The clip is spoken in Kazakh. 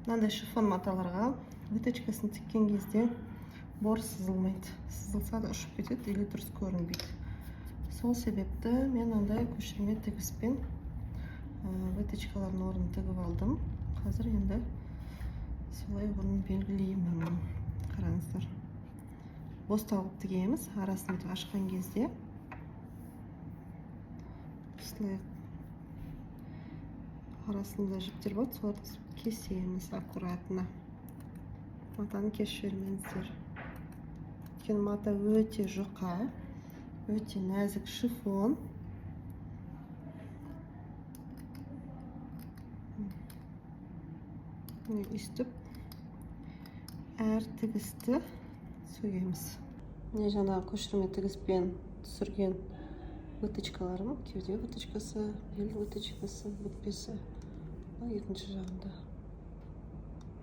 мынандай шифон маталарға выточкасын тіккен кезде бор сызылмайды. Сызылса да ұшып кетеді или дұрыс көрінбейді. Сол себепті мен андай көшірме тігіспен выточкалардың орнын тігіп алдым. Қазір енді солай орнын белгілеймін. Қараңыздар. Бос тауып тігеміз. Арасын ашқан кезде осылай арасында жіптер болады, соларды кесеміз аккуратно. Матаны кесіп жібермеңіздер. Өйткені мата өте жұқа, өте нәзік шифон. Үстіп әр тігісті сөгеміз. Міне жаңағы көшірме тігіспен түсірген выточкаларым, кеуде выточкасы, бел выточкасы, бүкпесі. Екінші жағында.